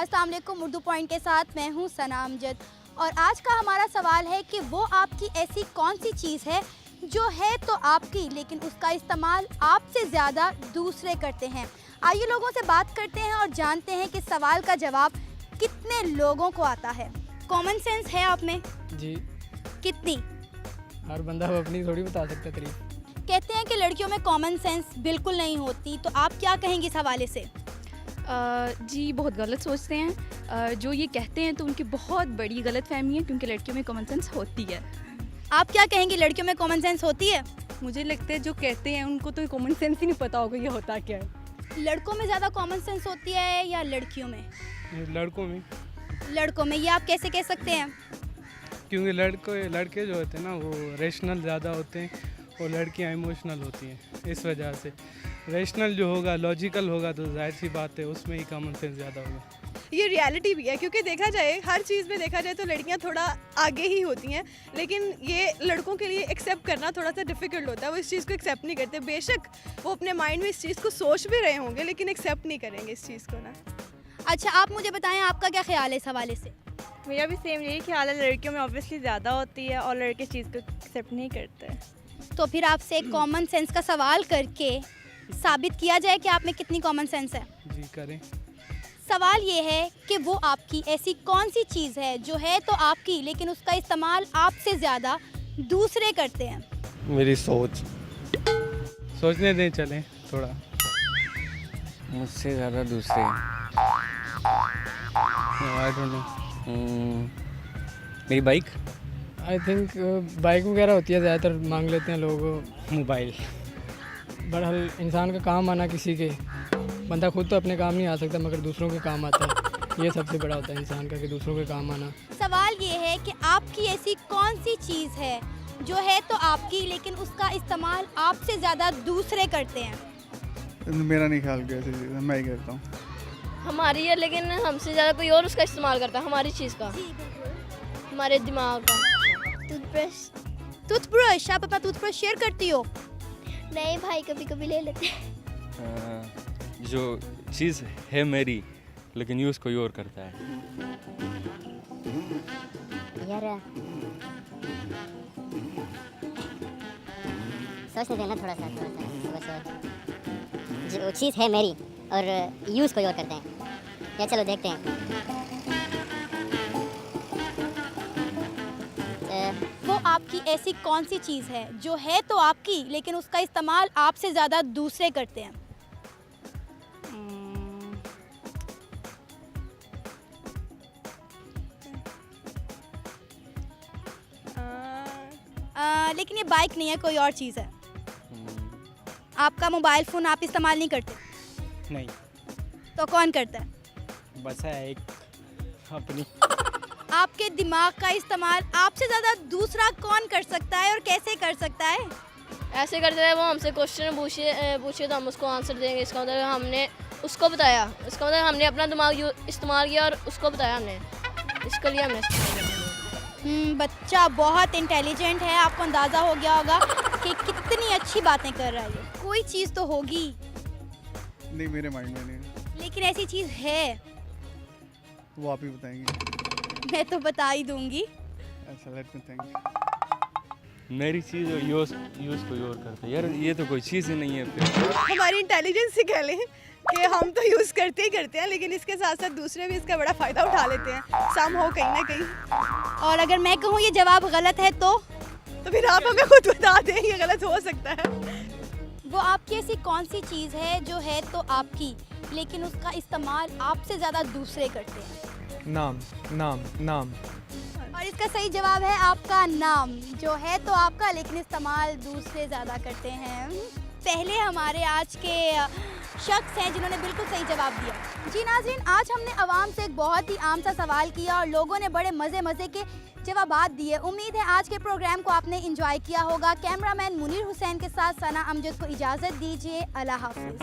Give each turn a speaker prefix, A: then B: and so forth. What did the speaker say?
A: अस्सलाम वालेकुम। उर्दू पॉइंट के साथ मैं हूँ सना अमजद और आज का हमारा सवाल है कि वो आपकी ऐसी कौन सी चीज़ है जो है तो आपकी लेकिन उसका इस्तेमाल आपसे ज़्यादा दूसरे करते हैं। आइए लोगों से बात करते हैं और जानते हैं कि सवाल का जवाब कितने लोगों को आता है। कॉमन सेंस है आप में?
B: जी।
A: कितनी?
B: हर बंदा अपनी थोड़ी बता सकता है तारीफ।
A: कहते हैं कि लड़कियों में कॉमन सेंस बिल्कुल नहीं होती, तो आप क्या कहेंगे इस हवाले से?
C: जी बहुत गलत सोचते हैं। जो ये कहते हैं तो उनकी बहुत बड़ी गलत फहमी है, क्योंकि लड़कियों में कॉमन सेंस होती है।
A: आप क्या कहेंगे, लड़कियों में कॉमन सेंस होती है?
C: मुझे लगता है जो कहते हैं उनको तो कॉमन सेंस ही नहीं पता होगा ये होता क्या है।
A: लड़कों में ज़्यादा कॉमन सेंस होती है या लड़कियों में?
B: लड़कों में।
A: लड़कों में, ये आप कैसे कह सकते हैं?
B: क्योंकि लड़के जो होते हैं ना वो रेशनल ज़्यादा होते हैं और लड़कियां इमोशनल होती हैं, इस वजह से। रेशनल जो होगा, लॉजिकल होगा तो जाहिर सी बात है उसमें ही कॉमन सेंस ज़्यादा होगा।
D: ये रियलिटी भी है, क्योंकि देखा जाए हर चीज़ में देखा जाए तो लड़कियां थोड़ा आगे ही होती हैं, लेकिन ये लड़कों के लिए एक्सेप्ट करना थोड़ा सा डिफ़िकल्ट होता है। वो इस चीज़ को एक्सेप्ट नहीं करते। बेशक वो अपने माइंड में इस चीज़ को सोच भी रहे होंगे, लेकिन एक्सेप्ट नहीं करेंगे इस चीज़ को ना।
A: अच्छा, आप मुझे बताएं आपका क्या ख्याल है इस हवाले से?
E: मेरा भी सेम यही ख्याल है, लड़कियों में ऑब्वियसली ज़्यादा होती है और लड़के चीज़ को एक्सेप्ट नहीं करते।
A: तो फिर आपसे एक कॉमन सेंस का सवाल करके साबित किया जाए कि आप में कितनी कॉमन सेंस है।
B: जी करें।
A: सवाल ये है कि वो आपकी ऐसी कौन सी चीज़ है जो है तो आपकी लेकिन उसका इस्तेमाल आपसे ज़्यादा दूसरे करते हैं।
F: मेरी सोच।
B: सोचने दें, चलें थोड़ा।
F: मुझसे ज़्यादा दूसरे।
B: I don't know.
F: मेरी बाइक।
B: आई थिंक बाइक वगैरह होती है, ज़्यादातर मांग लेते हैं लोग।
F: मोबाइल।
B: बहरहाल इंसान का काम आना, किसी के बंदा खुद तो अपने काम नहीं आ सकता मगर दूसरों के काम आता है। ये सबसे बड़ा होता है इंसान का, कि दूसरों के काम आना।
A: सवाल ये है कि आपकी ऐसी कौन सी चीज़ है जो है तो आपकी लेकिन उसका इस्तेमाल आपसे ज़्यादा दूसरे करते हैं।
G: मेरा नहीं ख्याल कि ऐसी चीज़ है, मैं ही करता हूँ।
H: हमारी है, लेकिन हमसे ज़्यादा कोई और उसका इस्तेमाल करता है हमारी चीज़ का, हमारे दिमाग का।
A: टूथब्रश। टूथब्रश, आप अपना टूथब्रश शेयर करती हो?
H: नहीं भाई, कभी कभी ले लेते हैं।
F: जो चीज़ है मेरी लेकिन यूज़ कोई और करता है।
I: यार सोचने देना थोड़ा सा सोच। जो चीज़ है मेरी और यूज़ कोई और करते हैं, या चलो देखते हैं।
A: वो आपकी ऐसी कौन सी चीज़ है जो है तो आपकी लेकिन उसका इस्तेमाल आपसे ज़्यादा दूसरे करते हैं। लेकिन ये बाइक नहीं है, कोई और चीज़ है। आपका मोबाइल फ़ोन आप इस्तेमाल नहीं करते?
F: नहीं।
A: तो कौन करता है?
F: बस है एक अपनी।
A: आपके दिमाग का इस्तेमाल आपसे ज़्यादा दूसरा कौन कर सकता है और कैसे कर सकता है?
H: ऐसे करते हैं, वो हमसे क्वेश्चन पूछे तो हम उसको आंसर देंगे। इसका मतलब हमने उसको बताया, इसका मतलब हमने अपना दिमाग इस्तेमाल किया और उसको बताया हमने, इसके लिए हमने इस्तेमाल किया।
A: बच्चा बहुत इंटेलिजेंट है, आपको अंदाज़ा हो गया होगा कि कितनी अच्छी बातें कर रहा है ये। कोई चीज़ तो होगी।
G: नहीं, मेरे माइंड में नहीं।
A: लेकिन ऐसी चीज़ है,
G: वो आप ही बताएंगे।
A: मैं तो बता ही दूंगी।
G: अच्छा, लेट मी थिंक।
F: मेरी चीज़ यूज़ कोई और करता है। यार ये तो कोई चीज़ ही नहीं है फिर।
D: हमारी इंटेलिजेंस ही कह लें कि हम तो यूज़ करते ही करते हैं, लेकिन इसके साथ साथ दूसरे भी इसका बड़ा फ़ायदा उठा लेते हैं समहाउ, कहीं ना कहीं।
A: और अगर मैं कहूँ ये जवाब गलत है तो
D: फिर आप हमें खुद बता दें, ये गलत हो सकता है।
A: वो आपकी ऐसी कौन सी चीज़ है जो है तो आपकी लेकिन उसका इस्तेमाल आपसे ज़्यादा दूसरे करते हैं।
B: नाम नाम नाम।
A: और इसका सही जवाब है आपका नाम, जो है तो आपका लेकिन इस्तेमाल दूसरे ज़्यादा करते हैं। पहले हमारे आज के शख्स हैं जिन्होंने बिल्कुल सही जवाब दिया। जी नाज़रीन, आज हमने आवाम से एक बहुत ही आम सा सवाल किया और लोगों ने बड़े मज़े के जवाबात दिए। उम्मीद है आज के प्रोग्राम को आपने एंजॉय किया होगा। कैमरामैन मुनीर हुसैन के साथ सना अमजद को इजाज़त दीजिए। अल्लाह हाफ़िज़।